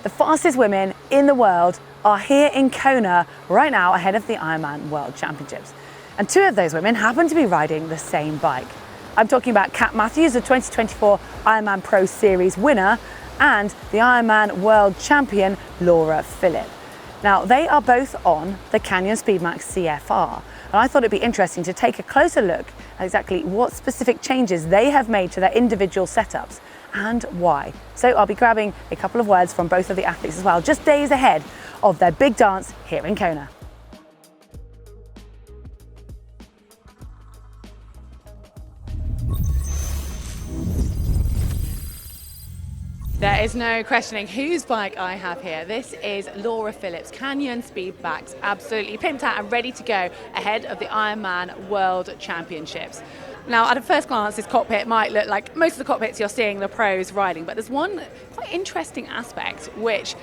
The fastest women in the world are here in Kona right now ahead of the Ironman World Championships. And two of those women happen to be riding the same bike. I'm talking about Kat Matthews, the 2024 Ironman Pro Series winner, and the Ironman World Champion, Laura Philipp. Now, they are both on the Canyon Speedmax CFR. And I thought it'd be interesting to take a closer look at exactly what specific changes they have made to their individual setups and why. So I'll be grabbing a couple of words from both of the athletes as well, just days ahead of their big dance here in Kona. There is no questioning whose bike I have here. This is Laura Philipp's Canyon Speedmax, absolutely pimped out and ready to go ahead of the Ironman World Championships. Now, at a first glance, this cockpit might look like most of the cockpits you're seeing the pros riding, but there's one quite interesting aspect which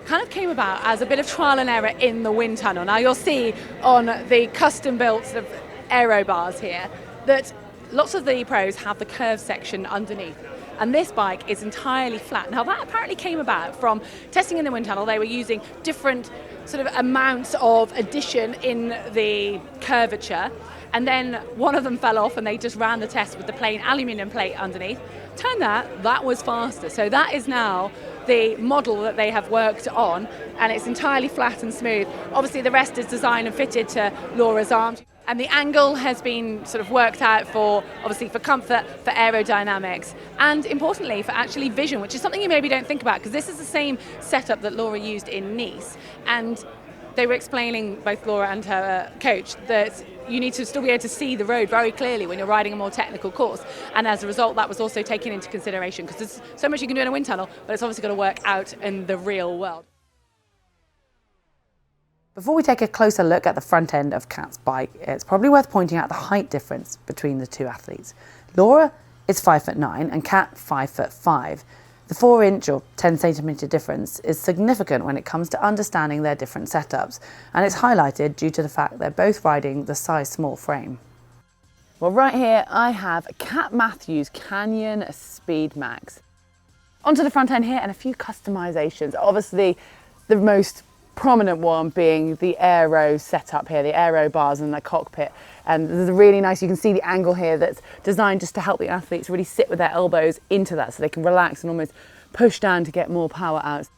kind of came about as a bit of trial and error in the wind tunnel. Now, you'll see on the custom-built sort of aero bars here that lots of the pros have the curved section underneath. And this bike is entirely flat. Now that apparently came about from testing in the wind tunnel. They were using different sort of amounts of addition in the curvature, and then one of them fell off and they just ran the test with the plain aluminium plate underneath. Turned out that was faster. So that is now the model that they have worked on, and it's entirely flat and smooth. Obviously the rest is designed and fitted to Laura's arms. And the angle has been sort of worked out for, obviously, for comfort, for aerodynamics, and importantly for actually vision, which is something you maybe don't think about, because this is the same setup that Laura used in Nice. And they were explaining, both Laura and her coach, that you need to still be able to see the road very clearly when you're riding a more technical course. And as a result, that was also taken into consideration, because there's so much you can do in a wind tunnel, but it's obviously got to work out in the real world. Before we take a closer look at the front end of Kat's bike, it's probably worth pointing out the height difference between the two athletes. Laura is 5'9" and Kat 5'5". The 4-inch or 10-centimetre difference is significant when it comes to understanding their different setups, and it's highlighted due to the fact they're both riding the size small frame. Well, right here I have Kat Matthews' Canyon Speedmax. Onto the front end here and a few customisations. Obviously, the most prominent one being the aero setup here, the aero bars and the cockpit. And there's a really nice, you can see the angle here that's designed just to help the athletes really sit with their elbows into that so they can relax and almost push down to get more power out.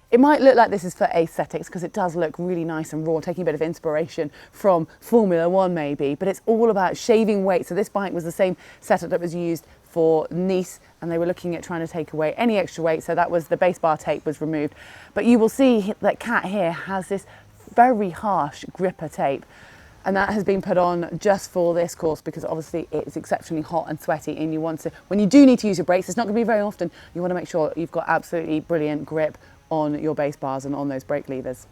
It might look like this is for aesthetics because it does look really nice and raw, taking a bit of inspiration from Formula One maybe, but it's all about shaving weight. So this bike was the same setup that was used for Nice, and they were looking at trying to take away any extra weight, so that was the base bar tape was removed. But you will see that Kat here has this very harsh gripper tape, and that has been put on just for this course because obviously it's exceptionally hot and sweaty, and you want to, when you do need to use your brakes, it's not going to be very often, you want to make sure you've got absolutely brilliant grip on your base bars and on those brake levers.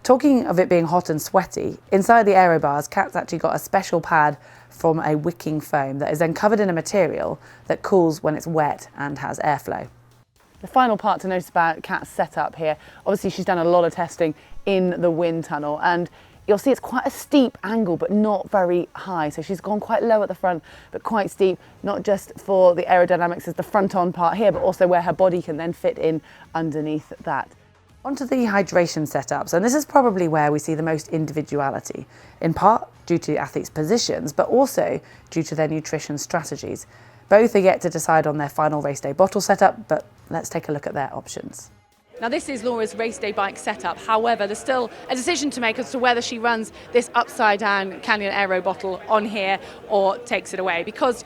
Talking of it being hot and sweaty, inside the aero bars, Kat's actually got a special pad from a wicking foam that is then covered in a material that cools when it's wet and has airflow. The final part to notice about Kat's setup here, obviously she's done a lot of testing in the wind tunnel, and you'll see it's quite a steep angle but not very high, so she's gone quite low at the front but quite steep, not just for the aerodynamics as the front on part here, but also where her body can then fit in underneath that. Onto the hydration setups, and this is probably where we see the most individuality, in part due to athletes' positions, but also due to their nutrition strategies. Both are yet to decide on their final race day bottle setup, but let's take a look at their options. Now this is Laura's race day bike setup, however there's still a decision to make as to whether she runs this upside down Canyon Aero bottle on here or takes it away, because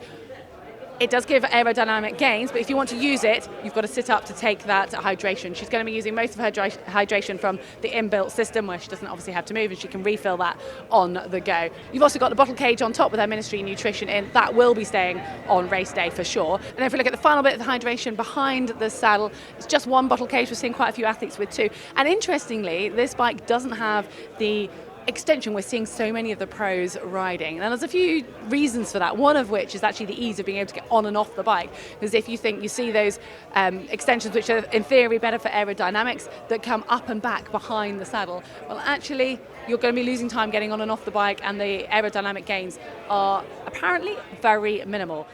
it does give aerodynamic gains, but if you want to use it, you've got to sit up to take that hydration. She's going to be using most of her hydration from the inbuilt system where she doesn't obviously have to move and she can refill that on the go. You've also got the bottle cage on top with her Ministry Nutrition in. That will be staying on race day for sure. And then if we look at the final bit of the hydration behind the saddle, it's just one bottle cage. We're seeing quite a few athletes with two. And interestingly, this bike doesn't have the extension we're seeing so many of the pros riding. And there's a few reasons for that, one of which is actually the ease of being able to get on and off the bike. Because if you think you see those extensions which are in theory better for aerodynamics that come up and back behind the saddle, well actually you're going to be losing time getting on and off the bike, and the aerodynamic gains are apparently very minimal.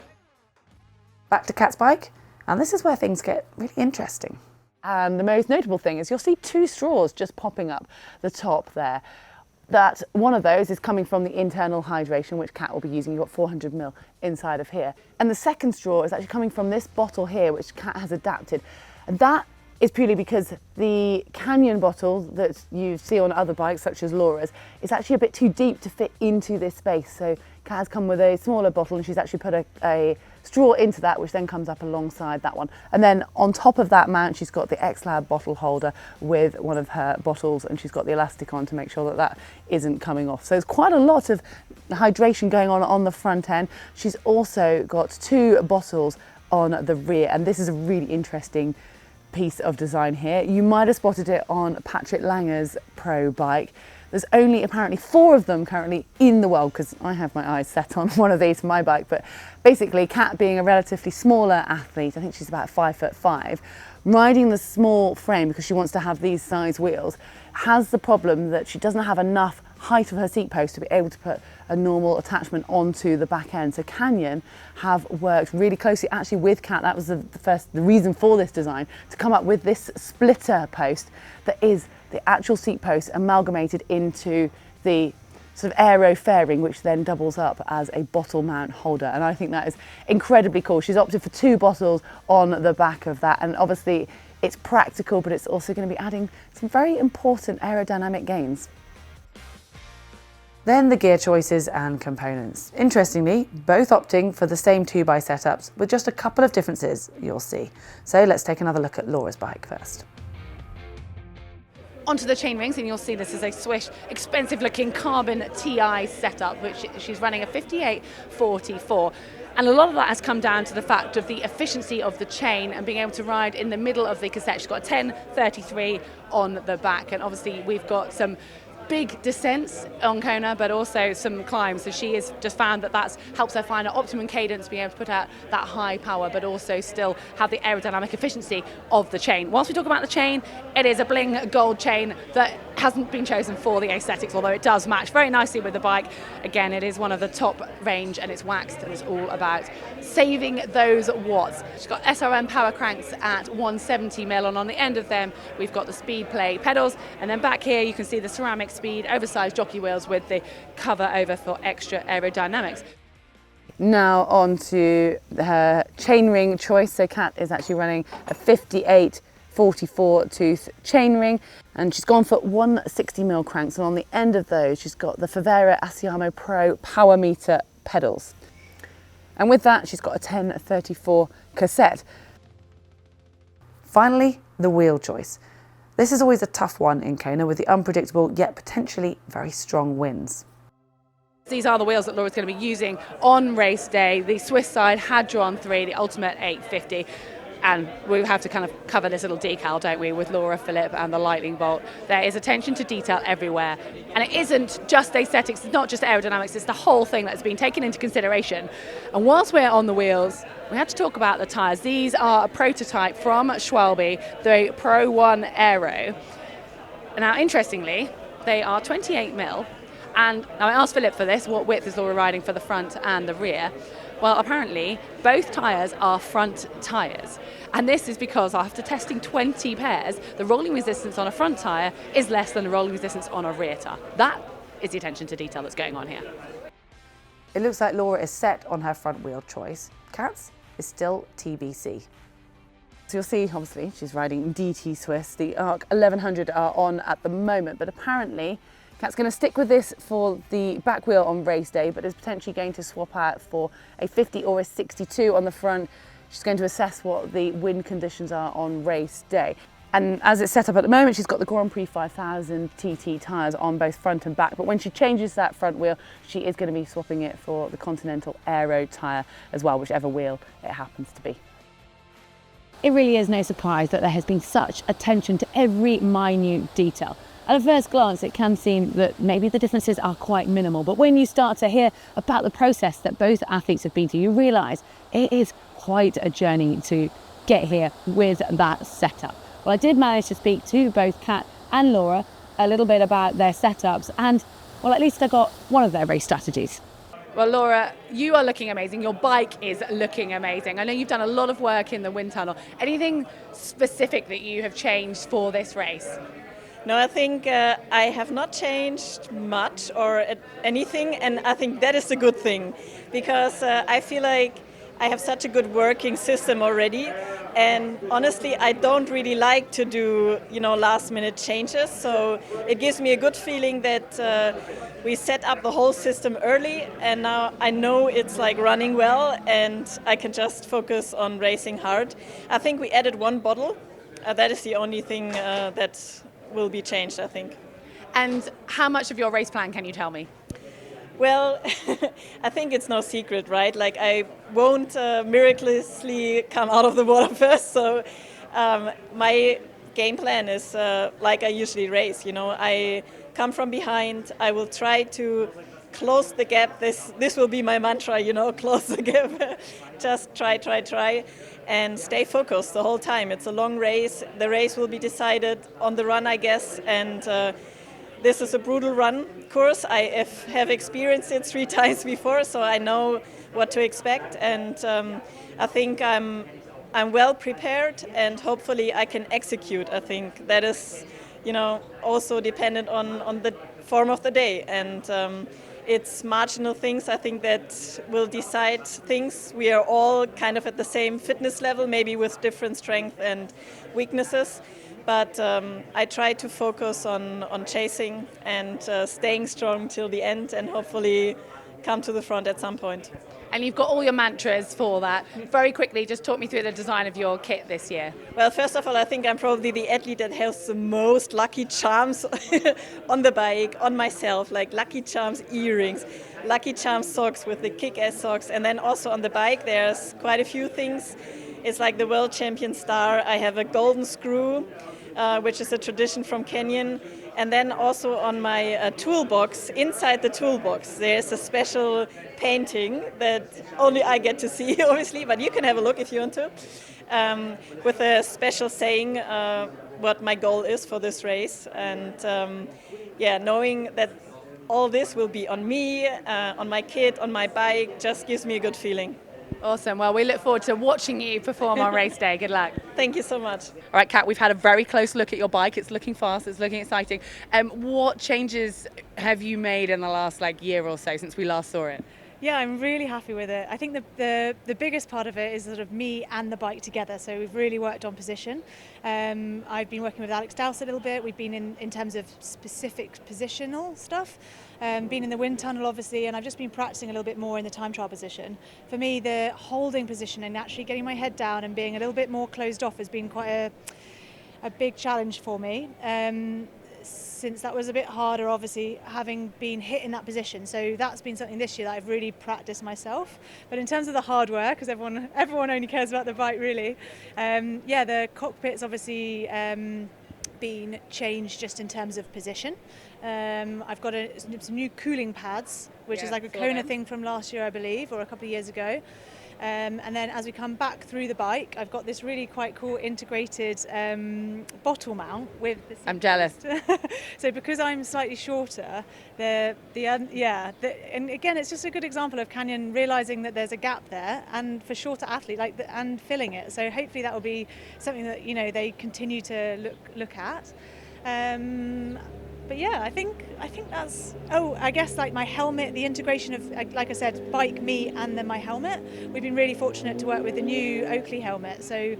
Back to Kat's bike, and this is where things get really interesting. And the most notable thing is you'll see two straws just popping up the top there. That one of those is coming from the internal hydration, which Kat will be using. You've got 400 ml inside of here. And the second straw is actually coming from this bottle here, which Kat has adapted. And that is purely because the Canyon bottle that you see on other bikes, such as Laura's, is actually a bit too deep to fit into this space. So Kat has come with a smaller bottle, and she's actually put a straw into that, which then comes up alongside that one. And then on top of that mount, she's got the X-Lab bottle holder with one of her bottles, and she's got the elastic on to make sure that that isn't coming off. So there's quite a lot of hydration going on the front end. She's also got two bottles on the rear, and this is a really interesting piece of design here. You might have spotted it on Patrick Langer's pro bike. There's only apparently 4 of them currently in the world, because I have my eyes set on one of these for my bike. But basically, Kat, being a relatively smaller athlete, I think she's about 5'5", riding the small frame because she wants to have these size wheels, has the problem that she doesn't have enough height of her seat post to be able to put a normal attachment onto the back end. So Canyon have worked really closely actually with Kat. That was the reason for this design, to come up with this splitter post that is the actual seat post amalgamated into the sort of aero fairing, which then doubles up as a bottle mount holder. And I think that is incredibly cool. She's opted for 2 bottles on the back of that, and obviously it's practical, but it's also going to be adding some very important aerodynamic gains. Then the gear choices and components. Interestingly, both opting for the same 2x setups with just a couple of differences you'll see. So let's take another look at Laura's bike first. Onto the chain rings, and you'll see this is a Swish expensive looking carbon TI setup, which she's running a 5844. And a lot of that has come down to the fact of the efficiency of the chain and being able to ride in the middle of the cassette. She's got a 1033 on the back, and obviously we've got some big descents on Kona, but also some climbs. So she has just found that that's helps her find an optimum cadence, being able to put out that high power, but also still have the aerodynamic efficiency of the chain. Whilst we talk about the chain, it is a bling gold chain that hasn't been chosen for the aesthetics, although it does match very nicely with the bike. Again, it is one of the top range, and it's waxed, and it's all about saving those watts. She's got SRM power cranks at 170mm, and on the end of them we've got the Speed Play pedals, and then back here you can see the ceramic Speed oversized jockey wheels with the cover over for extra aerodynamics. Now on to her chainring choice. So Kat is actually running a 5844 tooth chainring, and she's gone for 160mm cranks, and on the end of those she's got the Favera Asiamo Pro power meter pedals. And with that she's got a 1034 cassette. Finally, the wheel choice. This is always a tough one in Kona, with the unpredictable yet potentially very strong winds. These are the wheels that Laura's going to be using on race day. The Swiss side Hadron 3, the Ultimate 850. And we have to kind of cover this little decal, don't we, with Laura, Philipp and the lightning bolt. There is attention to detail everywhere. And it isn't just aesthetics, it's not just aerodynamics, it's the whole thing that's been taken into consideration. And whilst we're on the wheels, we have to talk about the tyres. These are a prototype from Schwalbe, the Pro 1 Aero. Now, interestingly, they are 28mm. And now I asked Philipp for this, what width is Laura riding for the front and the rear? Well, apparently, both tyres are front tyres. And this is because after testing 20 pairs, the rolling resistance on a front tyre is less than the rolling resistance on a rear tyre. That is the attention to detail that's going on here. It looks like Laura is set on her front wheel choice. Kat's is still TBC. So you'll see, obviously, she's riding DT Swiss. The ARC 1100 are on at the moment, but apparently Kat's going to stick with this for the back wheel on race day, but is potentially going to swap out for a 50 or a 62 on the front. She's going to assess what the wind conditions are on race day. And as it's set up at the moment, she's got the Grand Prix 5000 TT tyres on both front and back. But when she changes that front wheel, she is going to be swapping it for the Continental Aero tyre as well, whichever wheel it happens to be. It really is no surprise that there has been such attention to every minute detail. At a first glance, it can seem that maybe the differences are quite minimal, but when you start to hear about the process that both athletes have been to, you realise it is quite a journey to get here with that setup. Well, I did manage to speak to both Kat and Laura a little bit about their setups, and well, at least I got one of their race strategies. Well, Laura, you are looking amazing. Your bike is looking amazing. I know you've done a lot of work in the wind tunnel. Anything specific that you have changed for this race? No, I think I have not changed much or anything, and I think that is a good thing, because I feel like I have such a good working system already, and honestly, I don't really like to do last-minute changes. So it gives me a good feeling that we set up the whole system early, and now I know it's like running well, and I can just focus on racing hard. I think we added one bottle. That is the only thing that will be changed, I think. And how much of your race plan can you tell me? Well, I think it's no secret, right? Like, I won't miraculously come out of the water first. So my game plan is like I usually race. I come from behind. I will try to close the gap. This will be my mantra. Close the gap. Just try, and stay focused the whole time. It's a long race. The race will be decided on the run, I guess. And this is a brutal run course. I have experienced it 3 times before, so I know what to expect. And I think I'm well prepared, and hopefully I can execute. I think that is, also dependent on the form of the day. And it's marginal things, I think, that will decide things. We are all kind of at the same fitness level, maybe with different strengths and weaknesses. But I try to focus on chasing and staying strong till the end, and hopefully come to the front at some point. And you've got all your mantras for that. Very quickly, just talk me through the design of your kit this year. Well, first of all, I think I'm probably the athlete that has the most Lucky Charms on the bike, on myself, like Lucky Charms earrings, Lucky Charms socks with the kick-ass socks. And then also on the bike, there's quite a few things. It's like the world champion star. I have a golden screw, which is a tradition from Canyon. And then also on my toolbox, inside the toolbox, there's a special painting that only I get to see, obviously, but you can have a look if you want to, with a special saying what my goal is for this race. And knowing that all this will be on me, on my kit, on my bike, just gives me a good feeling. Awesome. Well, we look forward to watching you perform on race day. Good luck. Thank you so much. All right, Kat, we've had a very close look at your bike. It's looking fast. It's looking exciting. What changes have you made in the last year or so since we last saw it? Yeah, I'm really happy with it. I think the biggest part of it is sort of me and the bike together. So we've really worked on position. I've been working with Alex Dowse a little bit. We've been in terms of specific positional stuff. Been in the wind tunnel, obviously, and I've just been practicing a little bit more in the time trial position. For me, the holding position and actually getting my head down and being a little bit more closed off has been quite a big challenge for me. Since that was a bit harder, obviously, having been hit in that position. So that's been something this year that I've really practiced myself. But in terms of the hard work, because everyone only cares about the bike, really, the cockpit's obviously been changed just in terms of position. I've got some new cooling pads, which is like a Kona thing from last year, I believe, or a couple of years ago. And then as we come back through the bike, I've got this really quite cool integrated bottle mount with the I'm jealous. So because I'm slightly shorter, and again, it's just a good example of Canyon realizing that there's a gap there, and for shorter athletes, and filling it. So hopefully that will be something that they continue to look at. But yeah, I think that's. Oh, I guess my helmet, the integration of, like I said, bike, me, and then my helmet. We've been really fortunate to work with the new Oakley helmet. So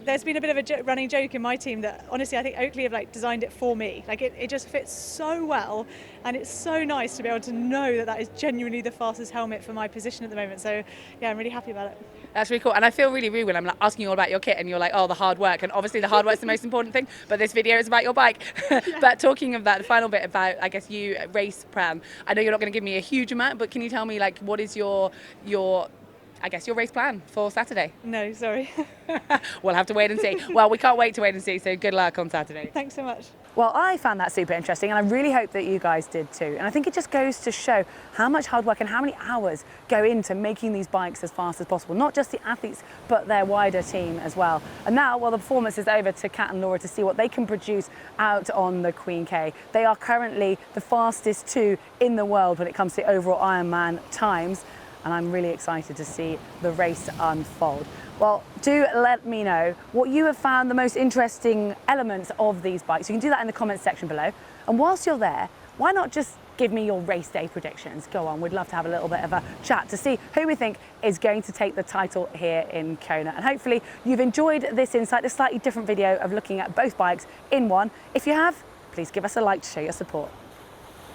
there's been a bit of a running joke in my team that honestly I think Oakley have designed it for me. It just fits so well, and it's so nice to be able to know that is genuinely the fastest helmet for my position at the moment. So yeah, I'm really happy about it. That's really cool. And I feel really rude when I'm asking you all about your kit and you're like, oh, the hard work. And obviously the hard work's the most important thing, but this video is about your bike. But talking about the final bit about, I guess, you race plan, I know you're not going to give me a huge amount, but can you tell me what is your I guess, your race plan for Saturday. No, sorry. We'll have to wait and see. Well, we can't wait to wait and see, so good luck on Saturday. Thanks so much. Well, I found that super interesting, and I really hope that you guys did too. And I think it just goes to show how much hard work and how many hours go into making these bikes as fast as possible. Not just the athletes, but their wider team as well. And now, while the performance is over, to Kat and Laura to see what they can produce out on the Queen K. They are currently the fastest two in the world when it comes to overall Ironman times. And I'm really excited to see the race unfold. Well, do let me know what you have found the most interesting elements of these bikes. You can do that in the comments section below. And whilst you're there, why not just give me your race day predictions? Go on, we'd love to have a little bit of a chat to see who we think is going to take the title here in Kona. And hopefully you've enjoyed this insight, this slightly different video of looking at both bikes in one. If you have, please give us a like to show your support.